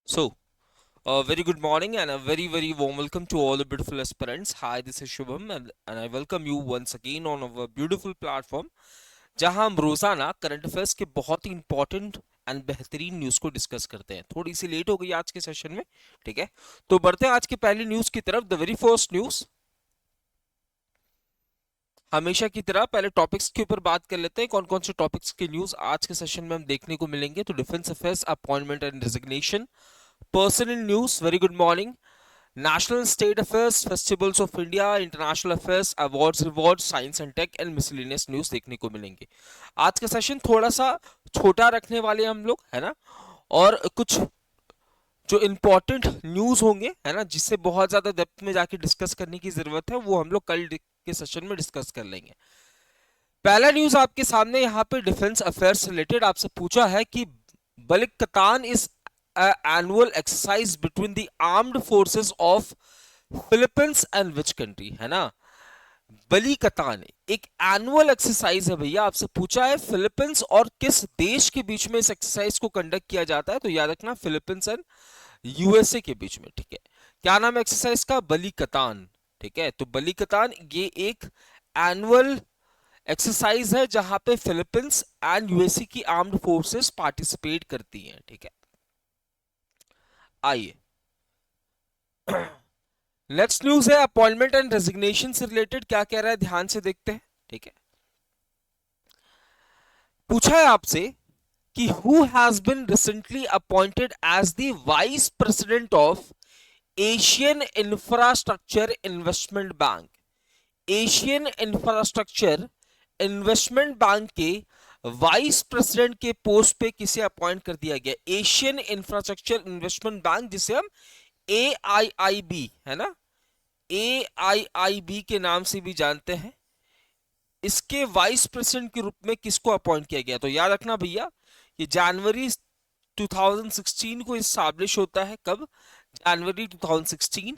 So, a very good morning and a very warm welcome to all the beautiful aspirants. Hi, this is Shubham and I welcome you once again on our beautiful platform जहां हम रोजाना current affairs के बहुत ही important and बेहतरीन news को discuss करते हैं। थोड़ी सी लेट हो गई आज के सेशन में, ठीक है। तो बढ़ते हैं आज की पहली न्यूज की तरफ। द वेरी फर्स्ट न्यूज, हमेशा की तरह पहले टॉपिक्स के ऊपर बात कर लेते हैं। कौन कौन से टॉपिक्स के न्यूज आज के सेशन में हम देखने को मिलेंगे। तो defence affairs, appointment and resignation, personal news, very good morning, national state affairs, festivals of India, international affairs, awards reward, science and tech and miscellaneous news देखने को मिलेंगे। आज का सेशन थोड़ा सा छोटा रखने वाले हम लोग, है ना। और कुछ जो इंपॉर्टेंट न्यूज होंगे, है ना, जिससे बहुत ज्यादा डेप्थ में जाके डिस्कस करने की जरूरत है, वो हम लोग कल के सेशन में डिस्कस कर लेंगे। पहला न्यूज आपके सामने यहाँ पे डिफेंस अफेयर्स रिलेटेड आपसे पूछा है कि Balikatan is annual exercise between the armed forces of Philippines and which country, है ना। बली कतान एक एनुअल एक्सरसाइज है भैया। आपसे पूछा है फिलीपींस और किस देश के बीच में इस एक्सरसाइज को कंडक्ट किया जाता है। तो याद रखना फिलीपींस एंड यूएसए के बीच में, ठीक है। क्या नाम है एक्सरसाइज का? बली कतान, ठीक है। तो बली कतान ये एक एनुअल एक्सरसाइज है जहां पे फिलीपींस एंड यूएसए की आर्म्ड फोर्सेस पार्टिसिपेट करती हैं, ठीक है। आइए, नेक्स्ट न्यूज है अपॉइंटमेंट एंड रेजिग्नेशन से रिलेटेड। क्या कह रहा है ध्यान से देखते हैं, ठीक है। पूछा है आपसे कि who has been recently appointed as the vice president of Asian infrastructure investment bank. Asian infrastructure investment bank के वाइस प्रेसिडेंट के पोस्ट पे किसे अपॉइंट कर दिया गया? एशियन इंफ्रास्ट्रक्चर इन्वेस्टमेंट बैंक, जिसे हम AIIB, है ना, AIIB के नाम से भी जानते हैं, इसके वाइस प्रेसिडेंट के रूप में किसको अपॉइंट किया गया? तो याद रखना भैया, ये जनवरी 2016 को इस्टेब्लिश होता है। कब? जनवरी 2016।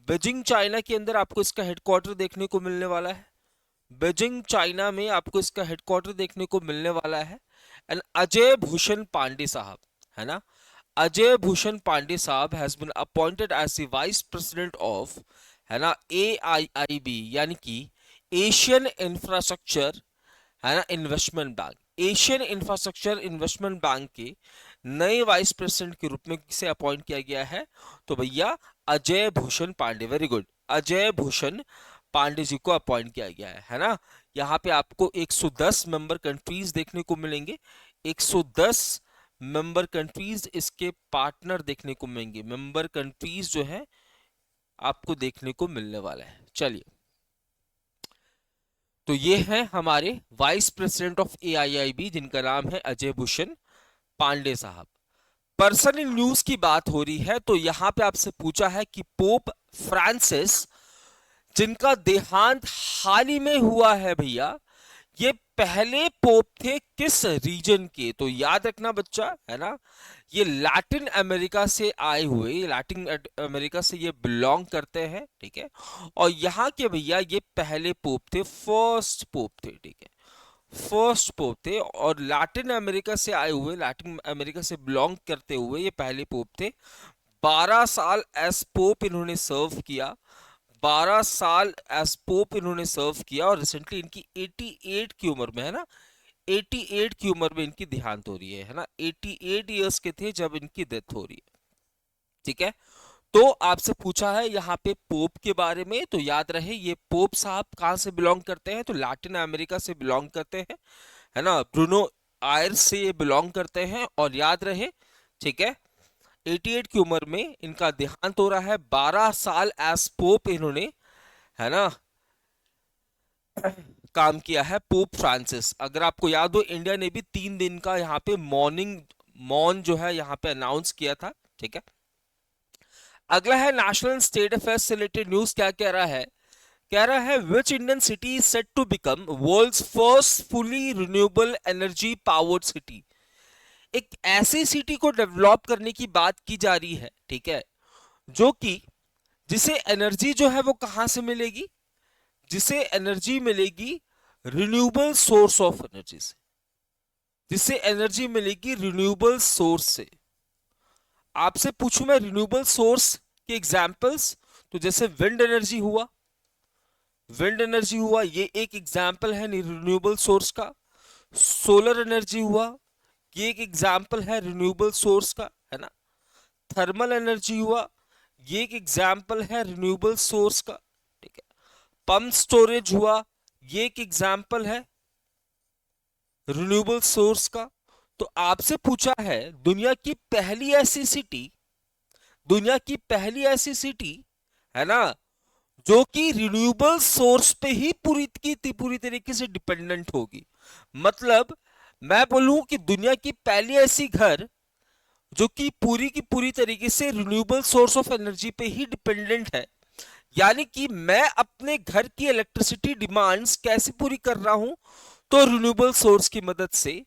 बीजिंग चाइना के अंदर आपको इसका हेडक्वार्टर देखने को मिलने वाला है। बीजिंग चाइना में आपको इसका हेडक्वार्टर देखने को मिलने वाला है। एंड अजय भूषण पांडे साहब, है ना, अजय भूषण पांडे साहब has been appointed as the vice president of, है ना, AIIB, यानी कि एशियन इंफ्रास्ट्रक्चर, है ना, investment bank. Asian infrastructure investment bank के नए वाइस प्रेसिडेंट के रूप में किसे अपॉइंट किया गया है? तो भैया अजय भूषण पांडे, वेरी गुड, अजय भूषण पांडे जी को अपॉइंट किया गया है ना। यहाँ पे आपको 110 मेंबर कंट्रीज देखने को मिलेंगे। 110 मेंबर कंट्रीज इसके पार्टनर देखने को मिलेंगे। मेंबर कंट्रीज जो है आपको देखने को मिलने वाला है। चलिए, तो ये हैं हमारे वाइस प्रेसिडेंट ऑफ AIIB, जिनका नाम है अजय भूषण पांडे साहब। पर्सनल न्यूज की बात हो रही है, तो यहां पे आपसे पूछा है कि पोप फ्रांसिस, जिनका देहांत हाल ही में हुआ है भैया, ये पहले पोप थे किस रीजन के? तो याद रखना बच्चा, है ना, ये लैटिन अमेरिका से आए हुए, लैटिन अमेरिका से ये बिलोंग करते हैं, ठीक है। और यहाँ के भैया ये पहले पोप थे, फर्स्ट पोप थे, ठीक है, फर्स्ट पोप थे। और लैटिन अमेरिका से आए हुए, लैटिन अमेरिका से बिलोंग करते हुए ये पहले पोप थे। 12 साल एज पोप इन्होंने सर्व किया। 12 साल एज पोप इन्होंने सर्व किया और रिसेंटली इनकी 88 की उम्र में, है ना, 88 की उम्र में इनकी देहांत हो रही है ना। 88 ईयर्स के थे जब इनकी डेथ हो रही है, ठीक है। तो आपसे पूछा है यहाँ पे पोप के बारे में, तो याद रहे ये पोप साहब कहाँ से बिलोंग करते हैं? तो लैटिन अमेरिका से बिलोंग करते हैं, है ना, ब्रूनो आयर्स से ये बिलोंग करते हैं। और याद रहे, ठीक है, 88 की उम्र में इनका देहांत हो रहा है। 12 साल एज पोप इन्होंने, है ना, काम किया है, पोप फ्रांसिस। अगर आपको याद हो, इंडिया ने भी 3 दिन का यहाँ पे मॉर्निंग मौन जो है यहाँ पे अनाउंस किया था, ठीक है। अगला है नेशनल स्टेट अफेयर्स से रिलेटेड न्यूज। क्या कह रहा है? कह रहा है which Indian city is set to become world's first fully renewable energy powered city. एक ऐसी सिटी को डेवलप करने की बात की जा रही है, ठीक है, जो कि जिसे एनर्जी जो है वो कहां से मिलेगी? जिसे एनर्जी मिलेगी रिन्यूएबल सोर्स ऑफ एनर्जी से, जिससे एनर्जी मिलेगी रिन्यूएबल सोर्स से। आपसे पूछूं मैं रिन्यूएबल सोर्स के एग्जांपल्स, तो जैसे विंड एनर्जी हुआ, विंड एनर्जी हुआ ये एक एग्जांपल है रिन्यूएबल सोर्स का। सोलर एनर्जी हुआ, ये एक एग्जांपल है रिन्यूएबल सोर्स का, है ना। थर्मल एनर्जी हुआ, ये एक एग्जांपल है रिन्यूएबल सोर्स का, ठीक है। पंप स्टोरेज हुआ, ये एक एग्जांपल है रिन्यूएबल सोर्स का। तो आपसे पूछा है दुनिया की पहली ऐसी सिटी, दुनिया की पहली ऐसी सिटी, है ना, जो कि रिन्यूएबल सोर्स पे ही पूरी तरीके से डिपेंडेंट होगी। मतलब मैं बोलूं कि दुनिया की पहली ऐसी घर जो कि पूरी की पूरी तरीके से रिन्यूएबल सोर्स ऑफ एनर्जी पे ही डिपेंडेंट है। यानी कि मैं अपने घर की इलेक्ट्रिसिटी डिमांड्स कैसे पूरी कर रहा हूं, तो रिन्यूएबल सोर्स की मदद से,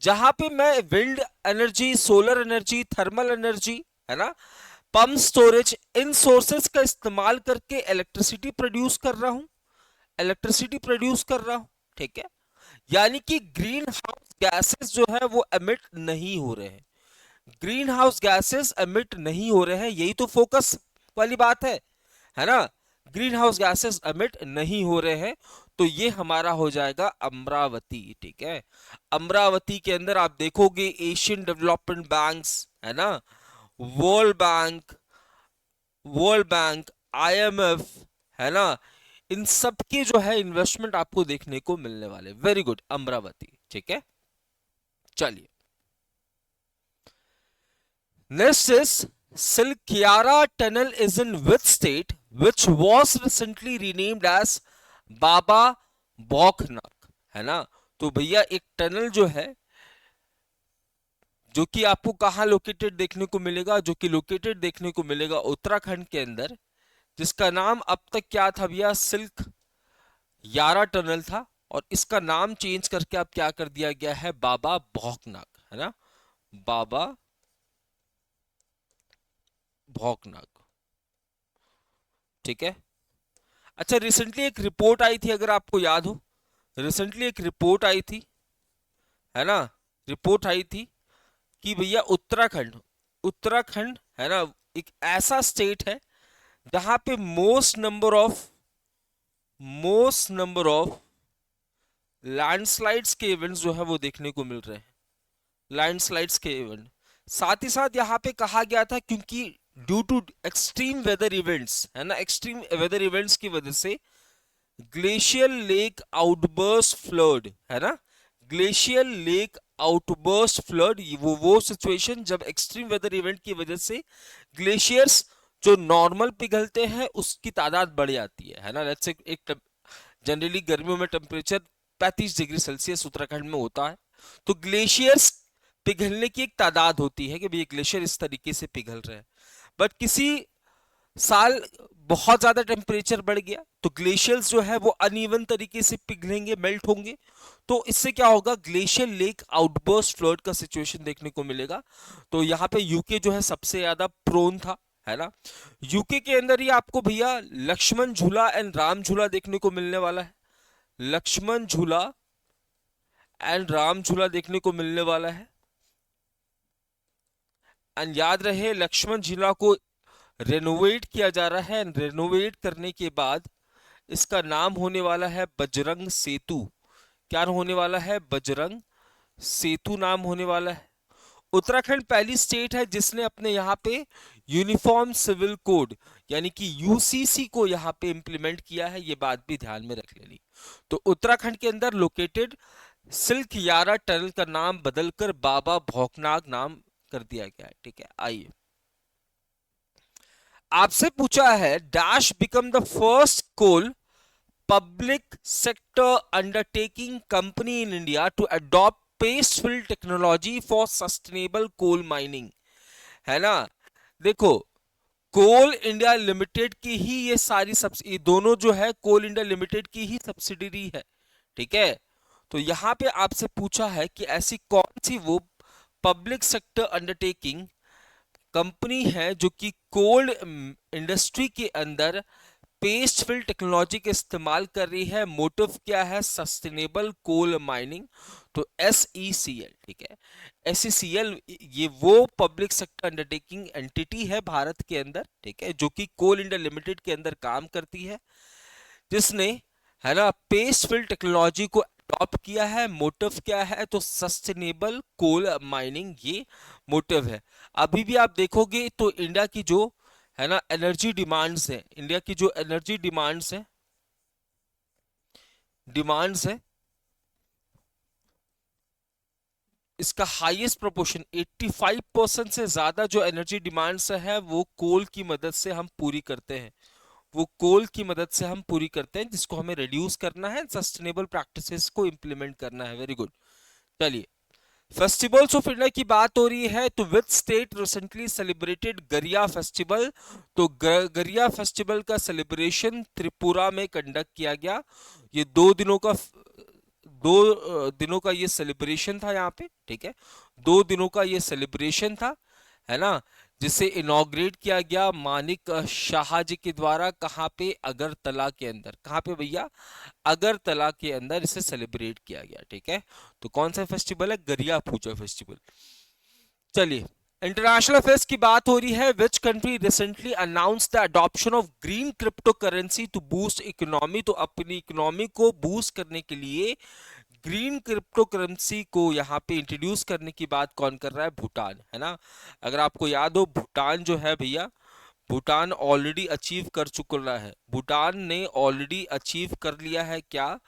जहां पे मैं wind energy, solar energy, thermal energy, है ना, पंप स्टोरेज, इन सोर्सेस का इस्तेमाल करके इलेक्ट्रिसिटी प्रोड्यूस कर रहा हूं, इलेक्ट्रिसिटी प्रोड्यूस कर रहा हूं, ठीक है। यानी कि ग्रीन हाउस गैसेस जो है वो एमिट नहीं हो रहे हैं, ग्रीन हाउस गैसेस एमिट नहीं हो रहे हैं, यही तो फोकस वाली बात है ना। ग्रीन हाउस गैसेस एमिट नहीं हो रहे हैं, तो ये हमारा हो जाएगा अमरावती, ठीक है। अमरावती के अंदर आप देखोगे एशियन डेवलपमेंट बैंक्स, है ना, world bank, world bank, IMF, है ना, इन सब के जो है इन्वेस्टमेंट आपको देखने को मिलने वाले। वेरी गुड, अमरावती, ठीक है। चलिए next is Silkyara tunnel is in which state which was recently renamed as Baba Bhaukhnath, है ना। तो भैया एक टनल जो है जो कि आपको कहां लोकेटेड देखने को मिलेगा, जो कि लोकेटेड देखने को मिलेगा उत्तराखंड के अंदर, जिसका नाम अब तक क्या था भैया, सिल्क यारा टनल था, और इसका नाम चेंज करके अब क्या कर दिया गया है, बाबा भौकनाथ, है ना, बाबा भौकनाथ, ठीक है। अच्छा रिसेंटली एक रिपोर्ट आई थी, अगर आपको याद हो, रिसेंटली एक रिपोर्ट आई थी, है ना, रिपोर्ट आई थी कि भैया उत्तराखंड, उत्तराखंड, है ना, एक ऐसा स्टेट है जहां पे मोस्ट नंबर ऑफ लैंडस्लाइड्स के इवेंट्स जो है वो देखने को मिल रहे हैं, लैंडस्लाइड्स के इवेंट। साथ ही साथ यहाँ पे कहा गया था क्योंकि due to extreme weather events, है ना, एक्सट्रीम वेदर इवेंट्स की वजह से ग्लेशियल लेक आउटबर्स्ट फ्लड, है ना, ग्लेशियल लेक आउटबर्स्ट फ्लड, वो सिचुएशन जब एक्सट्रीम वेदर इवेंट की वजह से ग्लेशियर्स जो नॉर्मल पिघलते हैं उसकी तादाद बढ़ जाती है ना। लेट्स से एक जनरली गर्मियों में टेम्परेचर 35 डिग्री सेल्सियस उत्तराखंड में होता है, तो ग्लेशियर्स पिघलने की एक तादाद होती है कि भाई ग्लेशियर इस तरीके से पिघल रहे हैं। बट किसी साल बहुत ज्यादा टेम्परेचर बढ़ गया तो ग्लेशियर्स जो है वो अनइवन तरीके से पिघलेंगे, मेल्ट होंगे, तो इससे क्या होगा, ग्लेशियर लेक आउटबर्स्ट फ्लड का सिचुएशन देखने को मिलेगा। तो यहाँ पे यूके जो है सबसे ज्यादा प्रोन था, है ना। यूके के अंदर ही आपको भैया लक्ष्मण झूला एंड राम झूला देखने को मिलने वाला है, लक्ष्मण झूला एंड राम झूला देखने को मिलने वाला है। एंड याद रहे लक्ष्मण झूला को रेनोवेट किया जा रहा है, रेनोवेट करने के बाद इसका नाम होने वाला है बजरंग सेतु। क्या होने वाला है, बजरंग सेतु नाम होने वाला है। उत्तराखंड पहली स्टेट है जिसने अपने यहाँ पे यूनिफॉर्म सिविल कोड यानी कि यूसीसी को यहाँ पे इंप्लीमेंट किया है, ये बात भी ध्यान में रख लेनी। तो उत्तराखंड के अंदर लोकेटेड सिल्क यारा टनल का नाम बदलकर बाबा भौकनाथ नाम कर दिया गया है, ठीक है। आइए आपसे पूछा है dash become the first coal public sector undertaking company in India to adopt paste fill technology for sustainable coal mining, है ना। देखो कोल इंडिया लिमिटेड की ही ये सारी ये दोनों जो है कोल इंडिया लिमिटेड की ही सब्सिडरी है, ठीक है। तो यहां पे आपसे पूछा है कि ऐसी कौन सी वो पब्लिक सेक्टर अंडरटेकिंग कंपनी है जो कि कोल इंडस्ट्री के अंदर पेस्ट फिल टेक्नोलॉजी का इस्तेमाल कर रही है। मोटिव क्या है, सस्टेनेबल कोल माइनिंग। तो SECL, ठीक है, SECL ये वो पब्लिक सेक्टर अंडरटेकिंग एंटिटी है भारत के अंदर, ठीक है, जो कि कोल इंडिया लिमिटेड के अंदर काम करती है, जिसने, है ना, पेस्ट फिल टेक्नोलॉजी को अडॉप्ट किया है। मोटिव क्या है? तो सस्टेनेबल कोल माइनिंग, ये मोटिव है। अभी भी आप देखोगे तो इंडिया की जो, है ना, एनर्जी डिमांड्स है, इंडिया की जो एनर्जी डिमांड्स है, इसका हाईएस्ट प्रोपोर्शन 85% से ज्यादा जो एनर्जी डिमांड्स है वो कोल की मदद से हम पूरी करते हैं, वो कोल की मदद से हम पूरी करते हैं, जिसको हमें रिड्यूस करना है, सस्टेनेबल प्रैक्टिसेस को इंप्लीमेंट करना है। Very good. चलिए, फेस्टिवल्स ऑफ इंडिया की बात हो रही है, तो विच स्टेट रिसेंटली सेलिब्रेटेड गरिया फेस्टिवल? तो गरिया फेस्टिवल का सेलिब्रेशन त्रिपुरा में कंडक्ट किया गया। ये 2 दिनों का ये सेलिब्रेशन था यहाँ पे, ठीक है, 2 दिनों का ये सेलिब्रेशन था, है ना, जिसे इनॉग्रेट किया गया मानिक शाह जी के द्वारा। कहाँ पे? अगरतला के अंदर। कहाँ पे भैया? अगरतला के अंदर इसे सेलिब्रेट किया गया, ठीक है। तो कौन सा फेस्टिवल है? गरिया पूजा फेस्टिवल। चलिए, इंटरनेशनल अफेयर्स की बात हो रही है। Which country recently announce the adoption of green crypto currency to boost economy? तो अपनी इकोनॉमी को बूस्ट करने के लिए ग्रीन क्रिप्टो करेंसी को यहाँ पे इंट्रोड्यूस करने की बात कौन कर रहा है? भूटान, है ना। अगर आपको याद हो, भूटान जो है भैया, भूटान ऑलरेडी अचीव कर चुका है, भूटान ने ऑलरेडी अचीव कर लिया है क्या?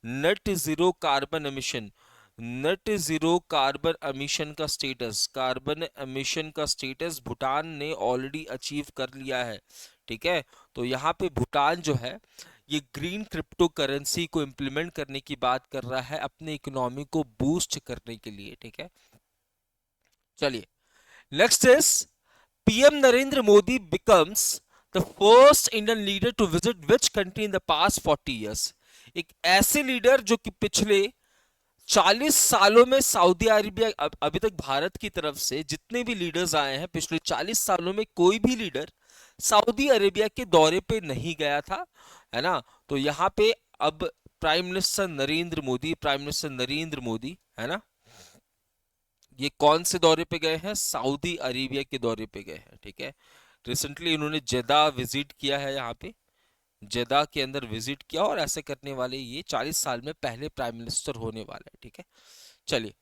Net zero carbon emission. Net zero carbon emission का स्टेटस, कार्बन एमिशन का स्टेटस भूटान ने ऑलरेडी अचीव कर लिया है, ठीक है। तो यहाँ पे भूटान जो है ये ग्रीन क्रिप्टो करेंसी को इंप्लीमेंट करने की बात कर रहा है अपने इकोनॉमी को बूस्ट करने के लिए, ठीक है। चलिए, next is PM Narendra Modi becomes the first Indian leader to visit which country in the past 40 years? एक ऐसे लीडर जो कि पिछले 40 सालों में सऊदी अरेबिया, अभी तक भारत की तरफ से जितने भी लीडर्स आए हैं पिछले 40 सालों में कोई भी लीडर सऊदी अरेबिया के दौरे पे नहीं गया था, है ना। तो यहाँ पे अब प्राइम मिनिस्टर नरेंद्र मोदी, है ना, ये कौन से दौरे पे गए हैं? सऊदी अरेबिया के दौरे पे गए हैं, ठीक है। रिसेंटली इन्होंने जेदा विजिट किया है, यहाँ पे जेदा के अंदर विजिट किया, और ऐसे करने वाले ये 40 साल में पहले प्राइम मिनिस्टर होने वाले हैं, ठीक है। चलिए,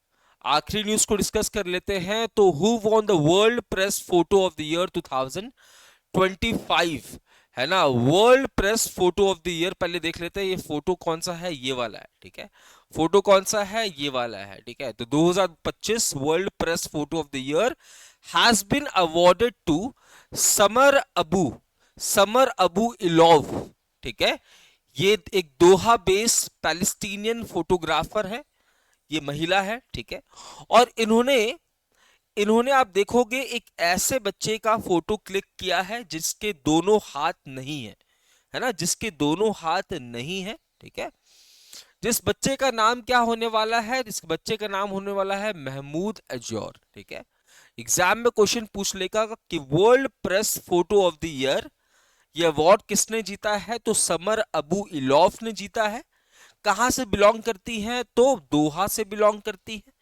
आखिरी न्यूज को डिस्कस कर लेते हैं। तो who won the world press photo of the year 2025, है ना, world press photo of the year. पहले देख लेते हैं ये फोटो कौन सा है, ये वाला है, ठीक है। फोटो कौन सा है? ये वाला है, ठीक है। तो 2025 world press photo of the year has been awarded to Samar Abu Samar Abu Elouf, ठीक है। ये एक दोहा बेस्ड पैलेस्टीनियन फोटोग्राफर है, ये महिला है, ठीक है। और इन्होंने इन्होंने आप देखोगे एक ऐसे बच्चे का फोटो क्लिक किया है जिसके दोनों हाथ नहीं है ना, जिसके दोनों हाथ नहीं है, ठीक है। जिस बच्चे का नाम क्या होने वाला है? जिस बच्चे का नाम होने वाला है महमूद अजौर, ठीक है। एग्जाम में क्वेश्चन पूछ लेगा कि world press photo of the year ये अवार्ड किसने जीता है? तो समर अबू इलॉफ ने जीता है। कहां से बिलोंग करती है? तो दोहा से बिलोंग करती है।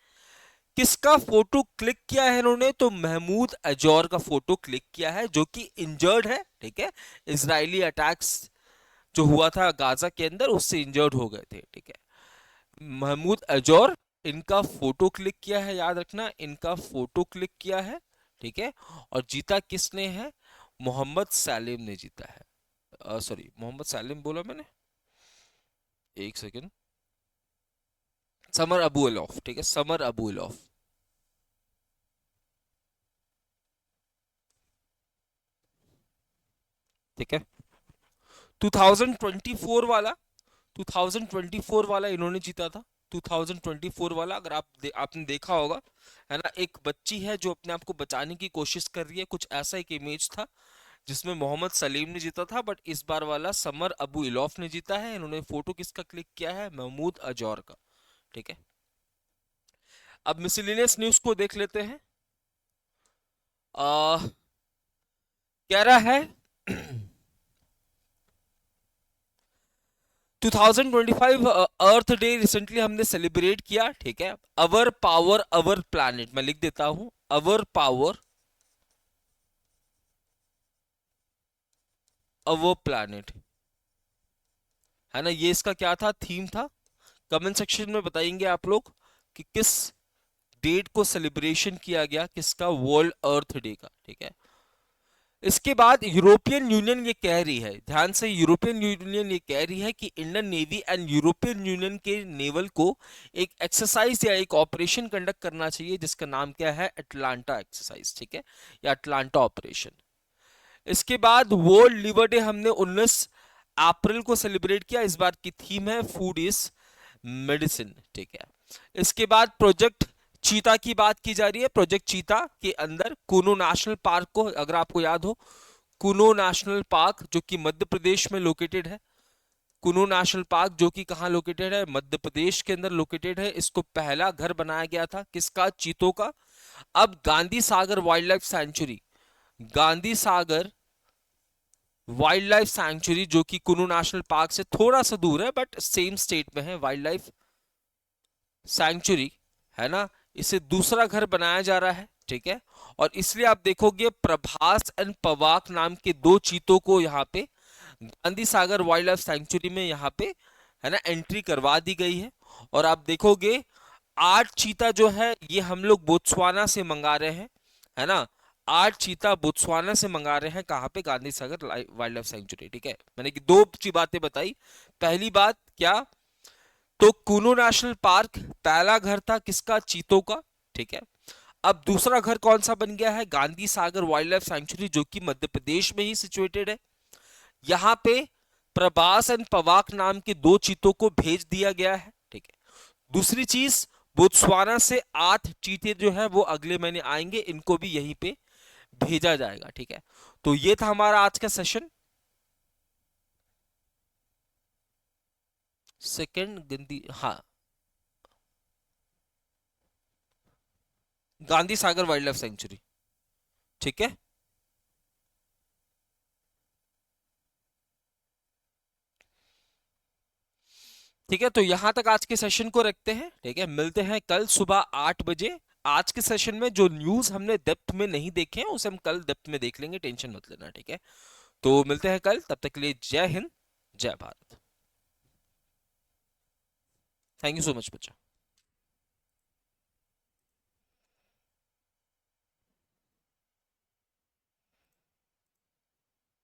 किसका फोटो क्लिक किया है इन्होंने? तो महमूद अजौर का फोटो क्लिक किया है, जो कि इंजर्ड है, ठीक है। इजरायली अटैक्स जो हुआ था गाजा के अंदर, उससे इंजर्ड हो गए थे, ठीक है। महमूद अजौर, इनका फोटो क्लिक किया है, याद रखना, इनका फोटो क्लिक किया है, ठीक है। और जीता किसने है? मोहम्मद सलीम ने जीता है। सॉरी, मोहम्मद सलीम बोला मैंने, एक सेकेंड, समर अबू इलॉफ, ठीक है, समर अबू इलॉफ, ठीक है। 2024 वाला 2024 वाला इन्होंने जीता था। 2024 वाला, अगर आपने देखा होगा, है ना, एक बच्ची है जो अपने आप को बचाने की कोशिश कर रही है, कुछ ऐसा एक इमेज था जिसमें मोहम्मद सलीम ने जीता था, बट इस बार वाला समर अबू इलॉफ ने जीता है। इन्होंने फोटो किसका क्लिक किया है? महमूद अजौर का, ठीक है। अब मिसलिनियस न्यूज को देख लेते हैं। आ, कह रहा है 2025 अर्थ डे रिसेंटली हमने सेलिब्रेट किया, ठीक है। अवर पावर अवर प्लैनेट, मैं लिख देता हूं, अवर पावर अवर प्लैनेट, है ना। ये इसका क्या था, थीम था। कमेंट सेक्शन में बताएंगे आप लोग कि किस डेट को सेलिब्रेशन किया गया, किसका, वर्ल्ड अर्थ डे का, ठीक है। इसके बाद यूरोपियन यूनियन ये कह रही है, ध्यान से, यूरोपियन यूनियन ये कह रही है कि Indian navy and European union के नेवल को एक एक्सरसाइज या एक ऑपरेशन कंडक्ट करना चाहिए जिसका नाम क्या है, अटलांटा एक्सरसाइज, ठीक है, या अटलांटा ऑपरेशन। इसके बाद वर्ल्ड लिवर डे हमने 19 अप्रैल को सेलिब्रेट किया। इस बार की थीम है फूड इज मेडिसिन, ठीक है। इसके बाद प्रोजेक्ट चीता की बात की जा रही है। प्रोजेक्ट चीता के अंदर कुनो नेशनल पार्क को, अगर आपको याद हो, कुनो नेशनल पार्क जो कि मध्य प्रदेश में लोकेटेड है, कुनो नेशनल पार्क जो कि कहां लोकेटेड है, मध्य प्रदेश के अंदर लोकेटेड है। इसको पहला घर बनाया गया था किसका, चीतों का। अब Gandhi Sagar wild life sanctuary, Gandhi Sagar wild life sanctuary जो कि कुनू नेशनल पार्क से थोड़ा सा दूर है बट सेम स्टेट में है, वाइल्ड लाइफ सैंक्चुरी, है ना। इसे दूसरा घर बनाया जा रहा है, ठीक है। और इसलिए आप देखोगे प्रभास एंड पवाक नाम के दो चीतों को यहाँ पे Gandhi Sagar wild life sanctuary में यहाँ पे, है ना, एंट्री करवा दी गई है। और आप देखोगे 8 चीता जो है ये हम लोग बोत्सवाना से मंगा रहे हैं, है ना। 8 चीता बोत्सवाना से मंगा रहे हैं, कहां पे, Gandhi Sagar wild life sanctuary, ठीक है। मैंने कि दो बातें बताई। पहली बात क्या, तो कुनो नेशनल पार्क पहला घर था किसका, चीतों का, ठीक है। अब दूसरा घर कौन सा बन गया है, Gandhi Sagar wild life sanctuary जो कि मध्य प्रदेश में ही सिचुएटेड है। यहां पे प्रभास एंड पवाक नाम के दो चीतों को भेज दिया गया है, ठीक है। दूसरी चीज, बोत्सवाना से 8 चीते जो है वो अगले महीने आएंगे, इनको भी यहीं पे भेजा जाएगा, ठीक है। तो ये था हमारा आज का सेशन। सेकंड गंदी, हाँ, Gandhi Sagar wild life sanctuary, ठीक है। ठीक है, तो यहां तक आज के सेशन को रखते हैं, ठीक है। मिलते हैं कल सुबह 8 बजे। आज के सेशन में जो न्यूज हमने डेप्थ में नहीं देखे हैं उसे हम कल डेप्थ में देख लेंगे, टेंशन मत लेना, ठीक है। तो मिलते हैं कल, तब तक के लिए जय हिंद, जय Bharat. Thank you so much बच्चा।